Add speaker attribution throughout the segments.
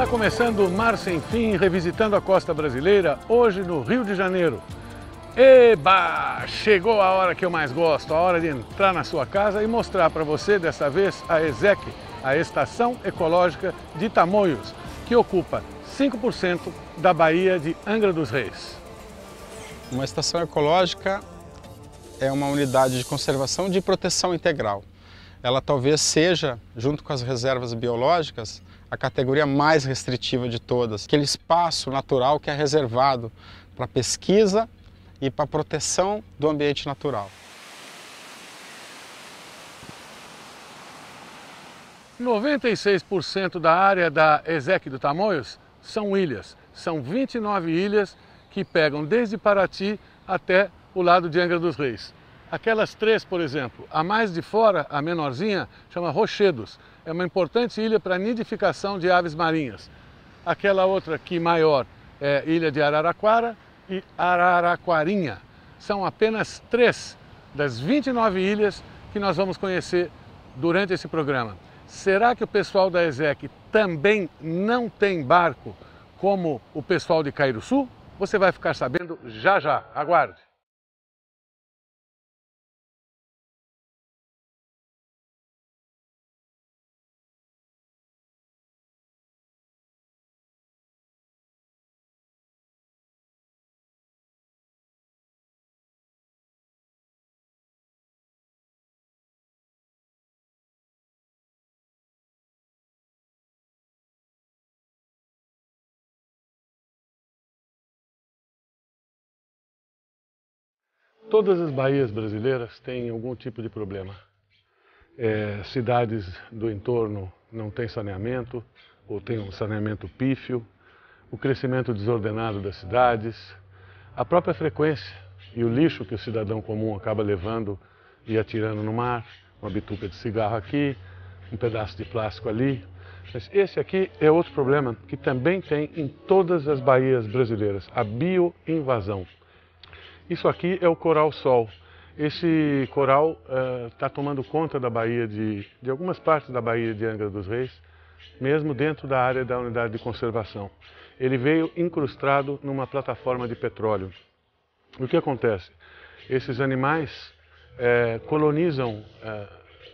Speaker 1: Está começando o Mar Sem Fim, revisitando a costa brasileira, hoje no Rio de Janeiro. Eba! Chegou a hora que eu mais gosto, a hora de entrar na sua casa e mostrar para você, dessa vez, a ESEC, a Estação Ecológica de Tamoios, que ocupa 5% da Baía de Angra dos Reis.
Speaker 2: Uma estação ecológica é uma unidade de conservação de proteção integral. Ela talvez seja, junto com as reservas biológicas, a categoria mais restritiva de todas. Aquele espaço natural que é reservado para pesquisa e para proteção do ambiente natural.
Speaker 1: 96% da área da ESEC do Tamoios são ilhas. São 29 ilhas que pegam desde Paraty até o lado de Angra dos Reis. Aquelas três, por exemplo, a mais de fora, a menorzinha, chama Rochedos. É uma importante ilha para nidificação de aves marinhas. Aquela outra aqui maior é Ilha de Araraquara e Araraquarinha. São apenas 3 das 29 ilhas que nós vamos conhecer durante esse programa. Será que o pessoal da ESEC também não tem barco como o pessoal de Cairuçu? Você vai ficar sabendo já já. Aguarde! Todas as baías brasileiras têm algum tipo de problema. Cidades do entorno não têm saneamento, ou têm um saneamento pífio, o crescimento desordenado das cidades, a própria frequência e o lixo que o cidadão comum acaba levando e atirando no mar, uma bituca de cigarro aqui, um pedaço de plástico ali. Mas esse aqui é outro problema que também tem em todas as baías brasileiras, a bioinvasão. Isso aqui é o coral-sol. Esse coral está tomando conta da baía de algumas partes da Baía de Angra dos Reis, mesmo dentro da área da unidade de conservação. Ele veio incrustado numa plataforma de petróleo. O que acontece? Esses animais colonizam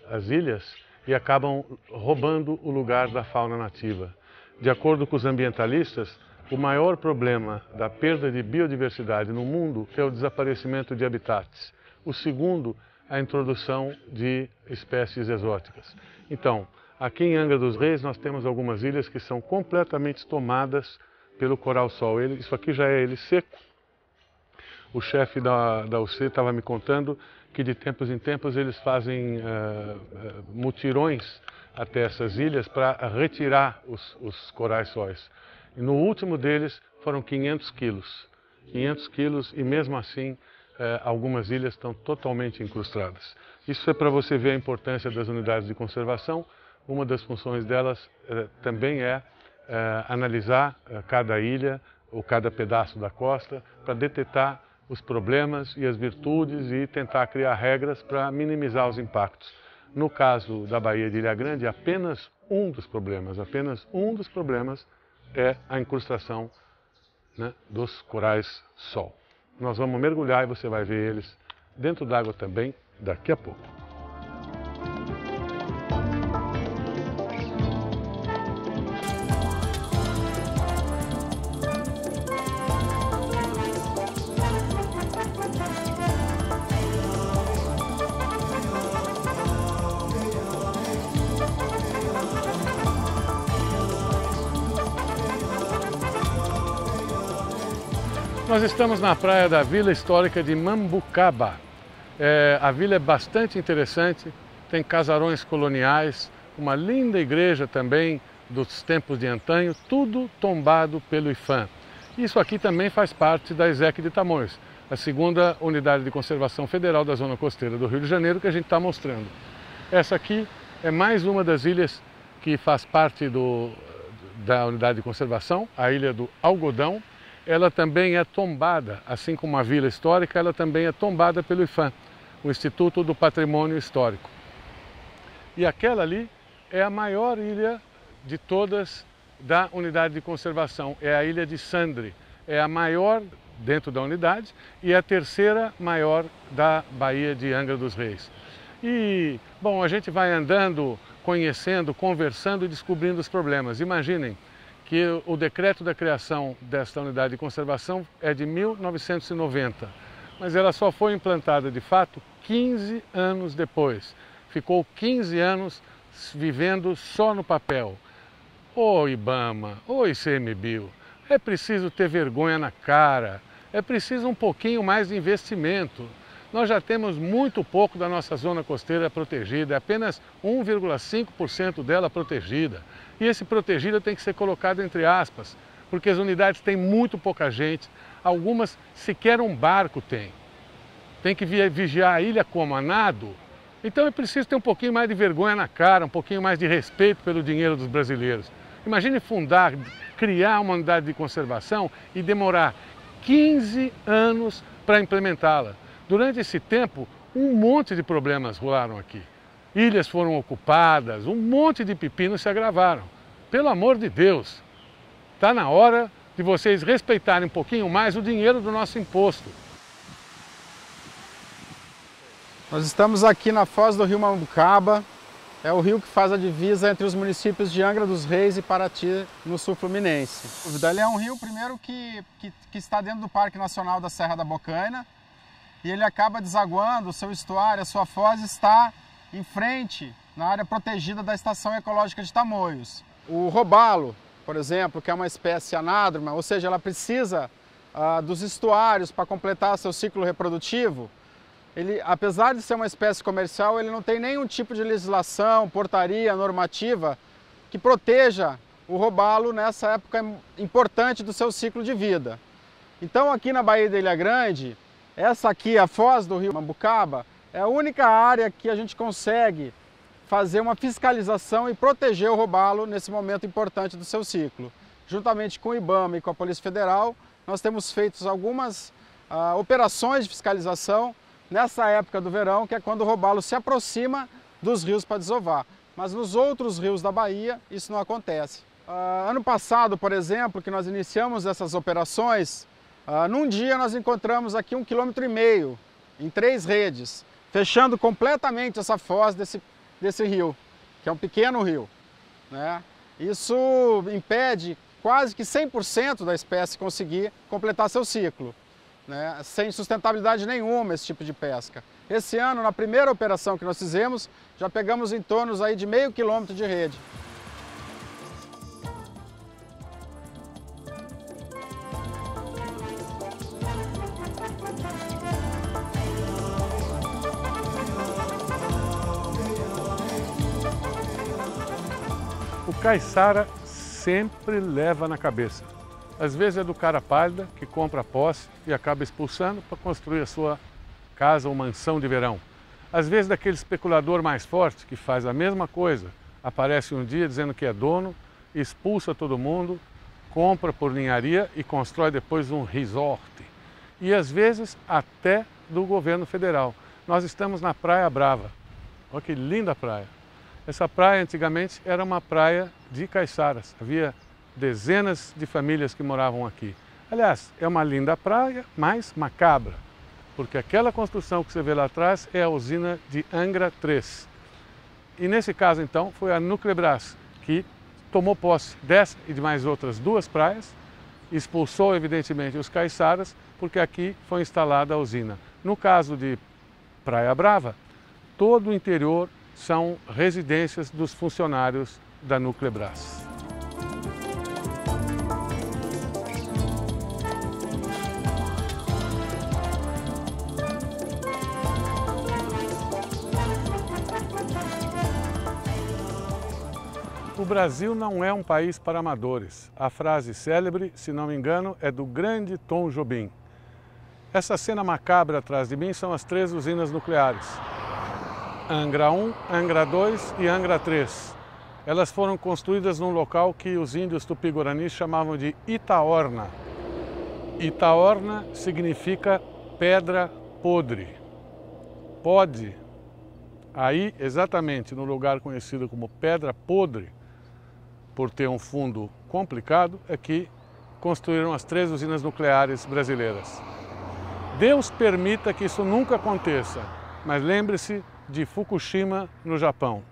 Speaker 1: as ilhas e acabam roubando o lugar da fauna nativa. De acordo com os ambientalistas, o maior problema da perda de biodiversidade no mundo é o desaparecimento de habitats. O segundo, a introdução de espécies exóticas. Então, aqui em Angra dos Reis nós temos algumas ilhas que são completamente tomadas pelo coral-sol. Isso aqui já é ele seco. O chefe da UC estava me contando que de tempos em tempos eles fazem mutirões até essas ilhas para retirar os corais-sóis. E no último deles foram 500 quilos. 500 quilos e mesmo assim algumas ilhas estão totalmente incrustadas. Isso é para você ver a importância das unidades de conservação. Uma das funções delas também é analisar cada ilha ou cada pedaço da costa para detectar os problemas e as virtudes e tentar criar regras para minimizar os impactos. No caso da Baía de Ilha Grande, apenas um dos problemas é a incrustação, né, dos corais-sol. Nós vamos mergulhar e você vai ver eles dentro d'água também daqui a pouco. Nós estamos na praia da Vila Histórica de Mambucaba. A vila é bastante interessante, tem casarões coloniais, uma linda igreja também dos tempos de antanho, tudo tombado pelo IPHAN. Isso aqui também faz parte da ESEC de Tamoios, a segunda unidade de conservação federal da zona costeira do Rio de Janeiro que a gente está mostrando. Essa aqui é mais uma das ilhas que faz parte da unidade de conservação, a Ilha do Algodão. Ela também é tombada, assim como a Vila Histórica, ela também é tombada pelo IPHAN, o Instituto do Patrimônio Histórico. E aquela ali é a maior ilha de todas da unidade de conservação. É a ilha de Sandre. É a maior dentro da unidade e a terceira maior da Baía de Angra dos Reis. E, bom, a gente vai andando, conhecendo, conversando e descobrindo os problemas. Imaginem que o decreto da criação desta unidade de conservação é de 1990, mas ela só foi implantada de fato 15 anos depois. Ficou 15 anos vivendo só no papel. Ô IBAMA, ô ICMBio, é preciso ter vergonha na cara, é preciso um pouquinho mais de investimento. Nós já temos muito pouco da nossa zona costeira protegida, é apenas 1,5% dela protegida. E esse protegida tem que ser colocado entre aspas, porque as unidades têm muito pouca gente, algumas sequer um barco têm. Tem que vigiar a ilha como a nado. Então é preciso ter um pouquinho mais de vergonha na cara, um pouquinho mais de respeito pelo dinheiro dos brasileiros. Imagine fundar, criar uma unidade de conservação e demorar 15 anos para implementá-la. Durante esse tempo, um monte de problemas rolaram aqui. Ilhas foram ocupadas, um monte de pepinos se agravaram. Pelo amor de Deus, está na hora de vocês respeitarem um pouquinho mais o dinheiro do nosso imposto.
Speaker 2: Nós estamos aqui na foz do rio Mambucaba, é o rio que faz a divisa entre os municípios de Angra dos Reis e Paraty, no sul fluminense. Ele é um rio, primeiro, que está dentro do Parque Nacional da Serra da Bocaina, e ele acaba desaguando, o seu estuário, a sua foz está em frente, na área protegida da Estação Ecológica de Tamoios. O robalo, por exemplo, que é uma espécie anádroma, ou seja, ela precisa dos estuários para completar seu ciclo reprodutivo. Ele, apesar de ser uma espécie comercial, ele não tem nenhum tipo de legislação, portaria, normativa que proteja o robalo nessa época importante do seu ciclo de vida. Então aqui na Baía da Ilha Grande, essa aqui, a foz do rio Mambucaba, é a única área que a gente consegue fazer uma fiscalização e proteger o robalo nesse momento importante do seu ciclo. Juntamente com o IBAMA e com a Polícia Federal, nós temos feito algumas operações de fiscalização nessa época do verão, que é quando o robalo se aproxima dos rios para desovar. Mas nos outros rios da Bahia, isso não acontece. Ano passado, por exemplo, que nós iniciamos essas operações, num dia nós encontramos aqui 1,5 km em 3 redes, fechando completamente essa foz desse rio, que é um pequeno rio, né? Isso impede quase que 100% da espécie conseguir completar seu ciclo, né? Sem sustentabilidade nenhuma esse tipo de pesca. Esse ano, na primeira operação que nós fizemos, já pegamos em torno aí de meio quilômetro de rede.
Speaker 1: O caiçara sempre leva na cabeça. Às vezes é do cara pálida que compra a posse e acaba expulsando para construir a sua casa ou mansão de verão. Às vezes daquele especulador mais forte que faz a mesma coisa, aparece um dia dizendo que é dono, expulsa todo mundo, compra por ninharia e constrói depois um resort. E às vezes até do governo federal. Nós estamos na Praia Brava. Olha que linda praia. Essa praia antigamente era uma praia de caiçaras. Havia dezenas de famílias que moravam aqui. Aliás, é uma linda praia, mas macabra, porque aquela construção que você vê lá atrás é a usina de Angra 3. E nesse caso, então, foi a Nuclebras que tomou posse dessa e de mais outras 2 praias, expulsou, evidentemente, os caiçaras, porque aqui foi instalada a usina. No caso de Praia Brava, todo o interior são residências dos funcionários da Nuclebras. O Brasil não é um país para amadores. A frase célebre, se não me engano, é do grande Tom Jobim. Essa cena macabra atrás de mim são as 3 usinas nucleares. Angra 1, Angra 2 e Angra 3. Elas foram construídas num local que os índios tupi-guaranis chamavam de Itaorna. Itaorna significa pedra podre. Pode, aí exatamente no lugar conhecido como Pedra Podre, por ter um fundo complicado, é que construíram as 3 usinas nucleares brasileiras. Deus permita que isso nunca aconteça, mas lembre-se de Fukushima, no Japão.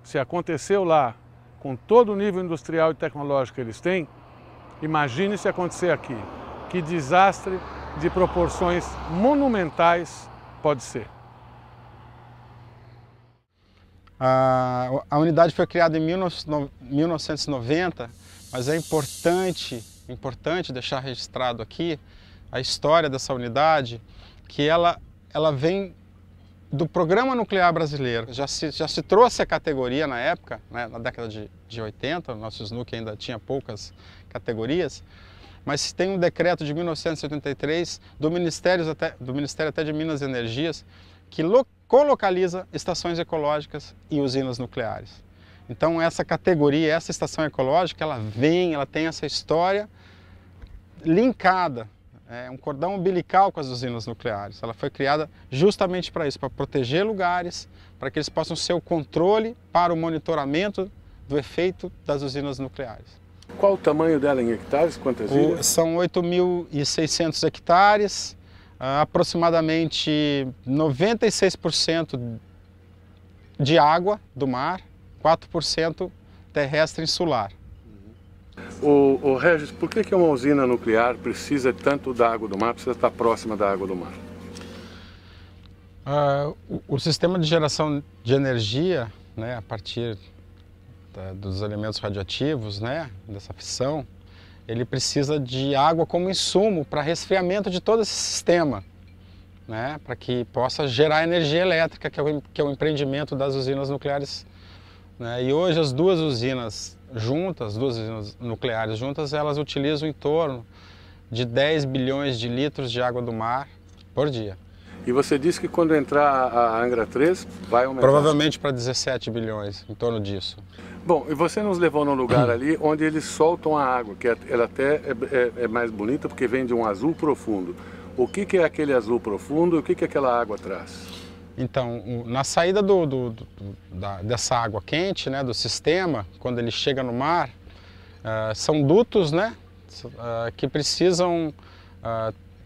Speaker 1: Se aconteceu lá, com todo o nível industrial e tecnológico que eles têm, imagine se acontecer aqui. Que desastre de proporções monumentais pode ser.
Speaker 2: A unidade foi criada em 1990, mas é importante deixar registrado aqui a história dessa unidade, que ela vem do Programa Nuclear Brasileiro. Já se trouxe a categoria na época, né, na década de 80, o nosso SNUC ainda tinha poucas categorias, mas tem um decreto de 1983 do Ministério até de Minas e Energias, que colocaliza estações ecológicas e usinas nucleares. Então essa categoria, essa estação ecológica, ela tem essa história linkada, é um cordão umbilical com as usinas nucleares. Ela foi criada justamente para isso, para proteger lugares, para que eles possam ser o controle para o monitoramento do efeito das usinas nucleares.
Speaker 1: Qual o tamanho dela em hectares? Quantas ilhas?
Speaker 2: São 8.600 hectares, aproximadamente 96% de água do mar, 4% terrestre insular.
Speaker 1: O Regis, por que uma usina nuclear precisa tanto da água do mar, precisa estar próxima da água do mar?
Speaker 2: O sistema de geração de energia, né, a partir dos elementos radioativos, né, dessa fissão, ele precisa de água como insumo para resfriamento de todo esse sistema, né, para que possa gerar energia elétrica, que é o empreendimento das usinas nucleares, né. E hoje as duas usinas nucleares juntas, elas utilizam em torno de 10 bilhões de litros de água do mar por dia.
Speaker 1: E você disse que quando entrar a Angra 3 vai aumentar?
Speaker 2: Provavelmente para 17 bilhões, em torno disso.
Speaker 1: Bom, e você nos levou num lugar ali onde eles soltam a água, que ela até é mais bonita porque vem de um azul profundo. O que é aquele azul profundo e o que aquela água traz?
Speaker 2: Então, na saída dessa água quente, né, do sistema, quando ele chega no mar, são dutos, né, que precisam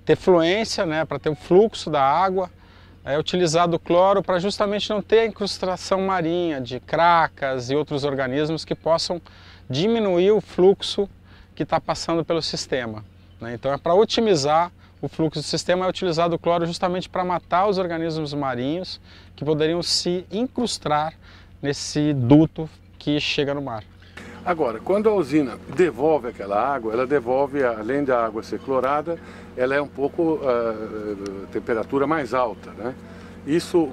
Speaker 2: ter fluência, né, para ter o fluxo da água. É utilizado o cloro para justamente não ter a incrustação marinha de cracas e outros organismos que possam diminuir o fluxo que está passando pelo sistema, né? Então é para otimizar o fluxo do sistema, é utilizado o cloro justamente para matar os organismos marinhos que poderiam se incrustar nesse duto que chega no mar.
Speaker 1: Agora, quando a usina devolve aquela água, ela devolve, além da água ser clorada, ela é um pouco temperatura mais alta, né?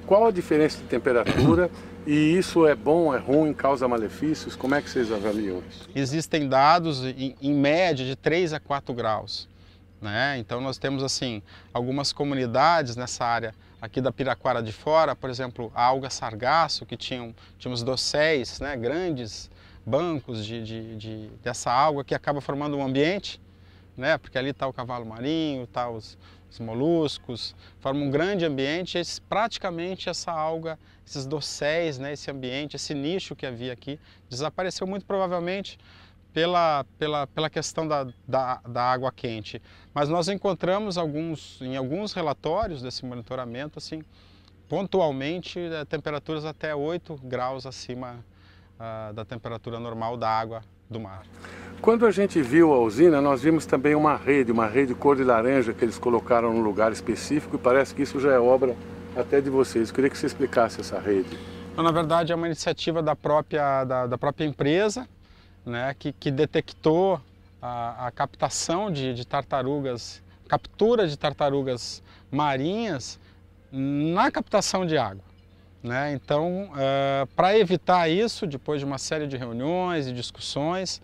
Speaker 1: Qual a diferença de temperatura e isso é bom, é ruim, causa malefícios? Como é que vocês avaliam isso?
Speaker 2: Existem dados em média de 3 a 4 graus. Né? Então nós temos assim algumas comunidades nessa área aqui da Piraquara de Fora, por exemplo, a alga sargaço, que tínhamos dosséis, né, grandes bancos dessa alga que acaba formando um ambiente, né, porque ali está o cavalo marinho, tá os moluscos, forma um grande ambiente e praticamente essa alga, esses dosséis, né, esse ambiente, esse nicho que havia aqui, desapareceu muito provavelmente pela questão da água quente. Mas nós encontramos em alguns relatórios desse monitoramento, assim, pontualmente, temperaturas até 8 graus acima da temperatura normal da água do mar.
Speaker 1: Quando a gente viu a usina, nós vimos também uma rede cor de laranja que eles colocaram num lugar específico e parece que isso já é obra até de vocês. Eu queria que você explicasse essa rede.
Speaker 2: Na verdade, é uma iniciativa da própria empresa, né, que detectou a captação de tartarugas, captura de tartarugas marinhas na captação de água, né? Então, para evitar isso, depois de uma série de reuniões e discussões,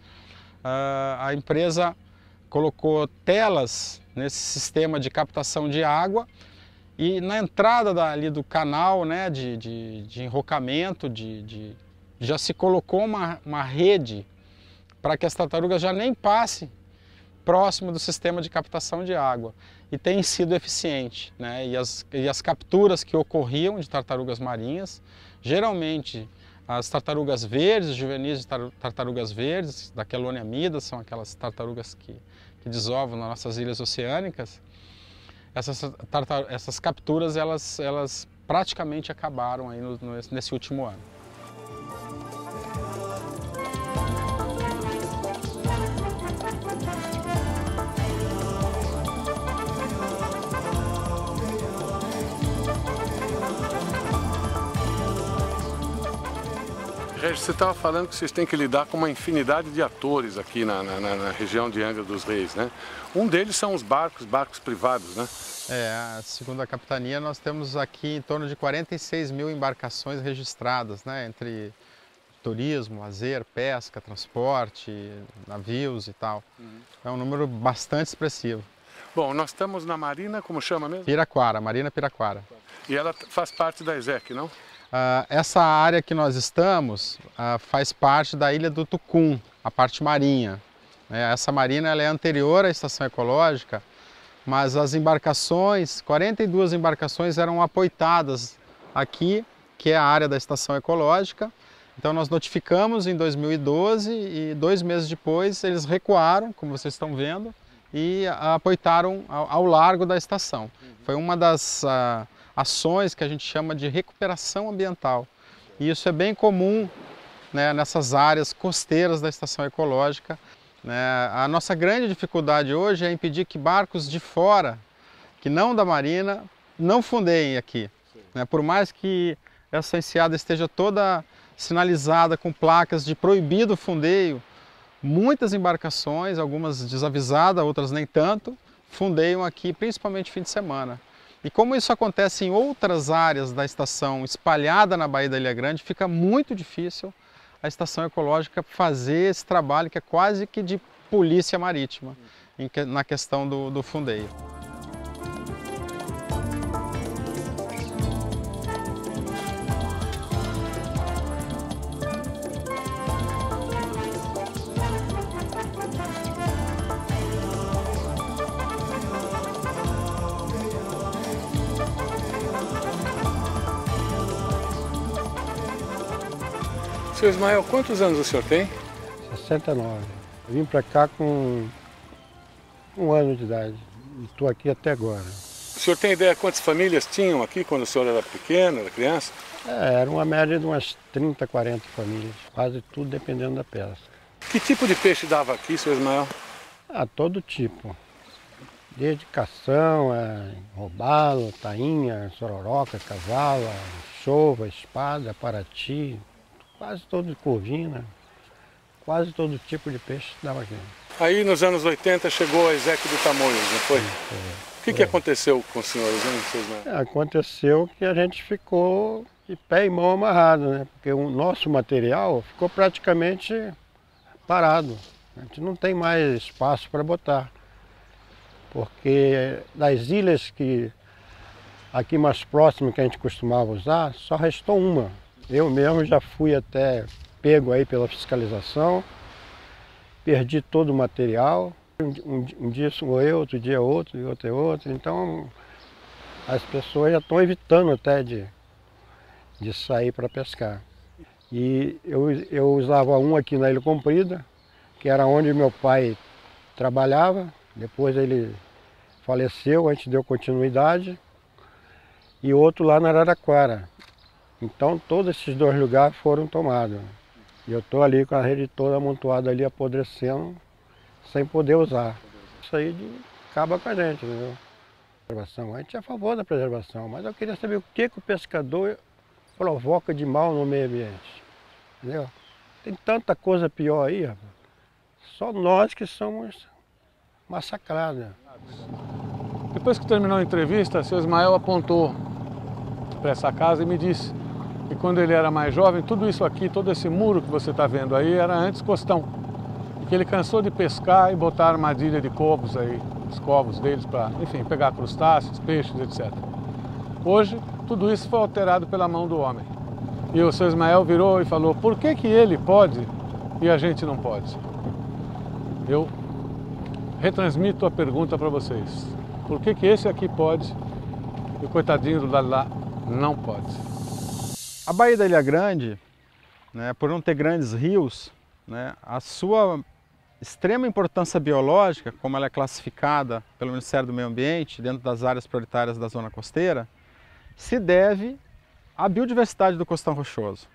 Speaker 2: a empresa colocou telas nesse sistema de captação de água e na entrada ali do canal, né, de enrocamento, já se colocou uma rede para que as tartarugas já nem passem próximo do sistema de captação de água. E tem sido eficiente, né? E as capturas que ocorriam de tartarugas marinhas, geralmente as tartarugas verdes, juvenis de tartarugas verdes, da Chelonia midas, são aquelas tartarugas que desovam nas nossas ilhas oceânicas. Essas capturas, elas praticamente acabaram aí nesse último ano.
Speaker 1: Regis, você estava falando que vocês têm que lidar com uma infinidade de atores aqui na região de Angra dos Reis, né? Um deles são os barcos privados, né?
Speaker 2: Segundo a capitania, nós temos aqui em torno de 46 mil embarcações registradas, né? Entre turismo, lazer, pesca, transporte, navios e tal. É um número bastante expressivo.
Speaker 1: Bom, nós estamos na Marina, como chama mesmo?
Speaker 2: Piraquara, Marina Piraquara.
Speaker 1: E ela faz parte da ESEC, não?
Speaker 2: Essa área que nós estamos faz parte da Ilha do Tucum, a parte marinha. Essa marina ela é anterior à estação ecológica, mas as embarcações, 42 embarcações eram aportadas aqui, que é a área da estação ecológica. Então nós notificamos em 2012 e 2 meses depois eles recuaram, como vocês estão vendo, e aportaram ao largo da estação. Foi uma das ações que a gente chama de recuperação ambiental. E isso é bem comum, né, nessas áreas costeiras da estação ecológica. A nossa grande dificuldade hoje é impedir que barcos de fora, que não da Marina, não fundeiem aqui. Por mais que essa enseada esteja toda sinalizada com placas de proibido fundeio, muitas embarcações, algumas desavisadas, outras nem tanto, fundeiam aqui, principalmente fim de semana. E como isso acontece em outras áreas da estação espalhada na Baía da Ilha Grande, fica muito difícil a estação ecológica fazer esse trabalho que é quase que de polícia marítima na questão do fundeio.
Speaker 1: Seu Ismael, quantos anos o senhor tem?
Speaker 3: 69. Eu vim para cá com 1 ano de idade e estou aqui até agora.
Speaker 1: O senhor tem ideia quantas famílias tinham aqui quando o senhor era pequeno, era criança?
Speaker 3: Era uma média de umas 30, 40 famílias, quase tudo dependendo da pesca.
Speaker 1: Que tipo de peixe dava aqui, seu Ismael?
Speaker 3: Todo tipo. Desde cação, robalo, tainha, sororoca, cavala, chova, espada, parati, quase todo de corvina, quase todo tipo de peixe dava aqui.
Speaker 1: Aí nos anos 80 chegou a ESEC do Tamoios, não foi? O que aconteceu com os senhores, hein, seu Ismael?
Speaker 3: Aconteceu que a gente ficou de pé e mão amarrado, né? Porque o nosso material ficou praticamente parado. A gente não tem mais espaço para botar. Porque das ilhas que aqui mais próximas que a gente costumava usar, só restou uma. Eu mesmo já fui até pego aí pela fiscalização, perdi todo o material. Um dia sou eu, outro dia outro, e outro é outro. Então as pessoas já estão evitando até de sair para pescar. E eu usava um aqui na Ilha Comprida, que era onde meu pai trabalhava. Depois ele faleceu, a gente deu continuidade. E outro lá na Araraquara. Então todos esses 2 lugares foram tomados. E eu estou ali com a rede toda amontoada ali, apodrecendo, sem poder usar. Isso aí acaba com a gente, entendeu? A gente é a favor da preservação, mas eu queria saber o que o pescador provoca de mal no meio ambiente. Entendeu? Tem tanta coisa pior aí, rapaz. Só nós que somos massacrados.
Speaker 1: Depois que terminou a entrevista, seu Ismael apontou para essa casa e me disse que quando ele era mais jovem, tudo isso aqui, todo esse muro que você está vendo aí, era antes costão. Que ele cansou de pescar e botar armadilha de cobos aí, os covos deles para, enfim, pegar crustáceos, peixes, etc. Hoje, tudo isso foi alterado pela mão do homem. E o seu Ismael virou e falou, por que ele pode e a gente não pode? Eu retransmito a pergunta para vocês. Por que esse aqui pode e o coitadinho do lado lá não pode?
Speaker 2: A Baía da Ilha Grande né, por não ter grandes rios, né, a sua extrema importância biológica, como ela é classificada pelo Ministério do Meio Ambiente, dentro das áreas prioritárias da zona costeira, se deve à biodiversidade do costão rochoso.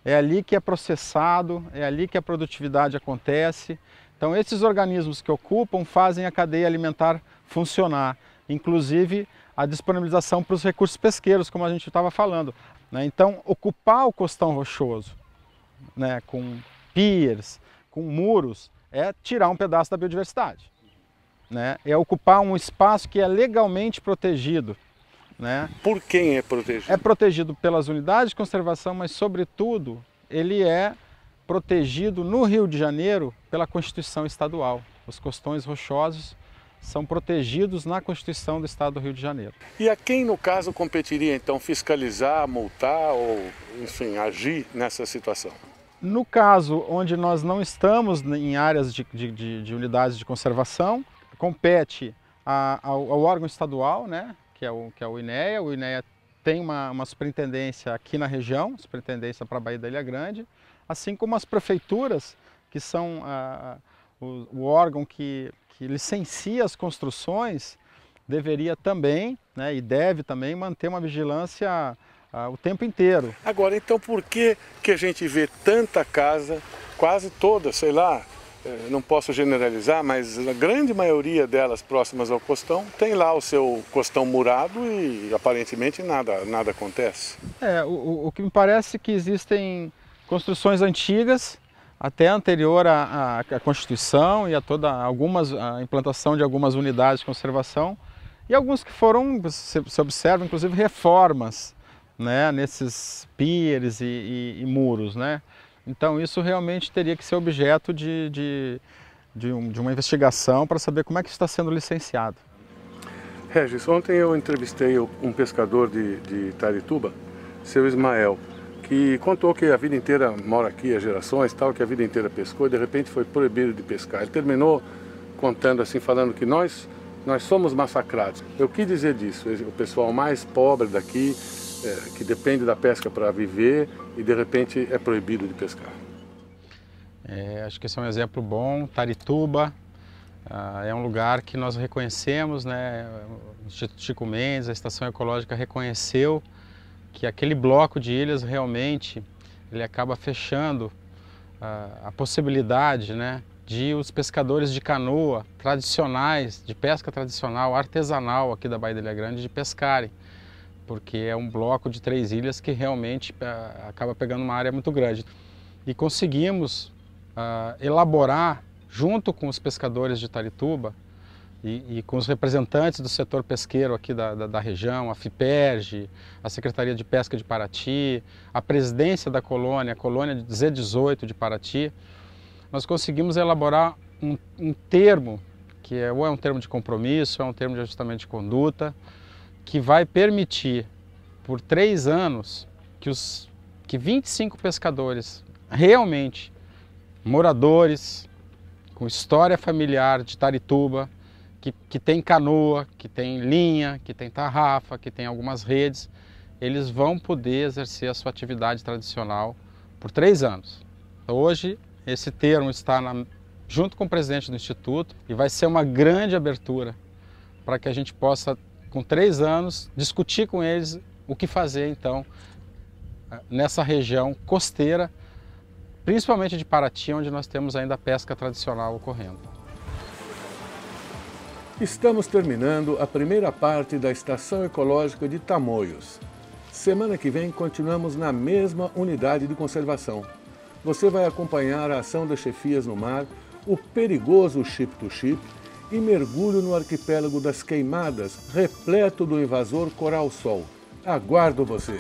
Speaker 2: É ali que é processado, é ali que a produtividade acontece. Então esses organismos que ocupam fazem a cadeia alimentar funcionar, inclusive a disponibilização para os recursos pesqueiros, como a gente estava falando, né? Então ocupar o costão rochoso, né, com piers, com muros, é tirar um pedaço da biodiversidade, né? É ocupar um espaço que é legalmente protegido, né?
Speaker 1: Por quem é protegido?
Speaker 2: É protegido pelas unidades de conservação, mas sobretudo ele é protegido no Rio de Janeiro pela Constituição Estadual. Os costões rochosos são protegidos na Constituição do Estado do Rio de Janeiro.
Speaker 1: E a quem, no caso, competiria, então, fiscalizar, multar ou, enfim, agir nessa situação?
Speaker 2: No caso onde nós não estamos em áreas de unidades de conservação, compete ao órgão estadual, né, que é o INEA. O INEA tem uma superintendência aqui na região, superintendência para a Baía da Ilha Grande, assim como as prefeituras, que são o órgão que licencia as construções, deveria também, né, e deve também manter uma vigilância o tempo inteiro.
Speaker 1: Agora, então, por que a gente vê tanta casa, quase toda, sei lá, não posso generalizar, mas a grande maioria delas próximas ao costão tem lá o seu costão murado e aparentemente nada acontece?
Speaker 2: O que me parece é que existem construções antigas, até anterior à Constituição e a a implantação de algumas unidades de conservação, e alguns que foram, se observa, inclusive reformas, né, nesses piers e muros, né? Então isso realmente teria que ser objeto de uma investigação para saber como é que isso está sendo licenciado.
Speaker 1: Regis, ontem eu entrevistei um pescador de Itarituba, seu Ismael, que contou que a vida inteira mora aqui há gerações, tal, que a vida inteira pescou e de repente foi proibido de pescar. Ele terminou contando assim, falando que nós somos massacrados. Eu quis dizer disso, o pessoal mais pobre daqui, que depende da pesca para viver e de repente é proibido de pescar.
Speaker 2: Acho que esse é um exemplo bom. Itarituba é um lugar que nós reconhecemos, né? O Instituto Chico Mendes, a Estação Ecológica reconheceu que aquele bloco de ilhas realmente ele acaba fechando a possibilidade, né, de os pescadores de canoa tradicionais, de pesca tradicional, artesanal aqui da Baía da Ilha Grande, de pescarem, porque é um bloco de 3 ilhas que realmente acaba pegando uma área muito grande. E conseguimos elaborar, junto com os pescadores de Itarituba e com os representantes do setor pesqueiro aqui da região, a FIPERJ, a Secretaria de Pesca de Paraty, a presidência da colônia, a colônia de Z18 de Paraty, nós conseguimos elaborar um termo, que ou é um termo de compromisso, ou é um termo de ajustamento de conduta, que vai permitir, por 3 anos, que 25 pescadores, realmente moradores, com história familiar de Itarituba, que tem canoa, que tem linha, que tem tarrafa, que tem algumas redes, eles vão poder exercer a sua atividade tradicional por 3 anos. Hoje, esse termo está junto com o presidente do Instituto e vai ser uma grande abertura para que a gente possa, com 3 anos, discutir com eles o que fazer, então, nessa região costeira, principalmente de Paraty, onde nós temos ainda a pesca tradicional ocorrendo.
Speaker 1: Estamos terminando a primeira parte da Estação Ecológica de Tamoios. Semana que vem continuamos na mesma unidade de conservação. Você vai acompanhar a ação das chefias no mar, o perigoso Ship-to-Ship e mergulho no arquipélago das Queimadas, repleto do invasor coral-sol. Aguardo você!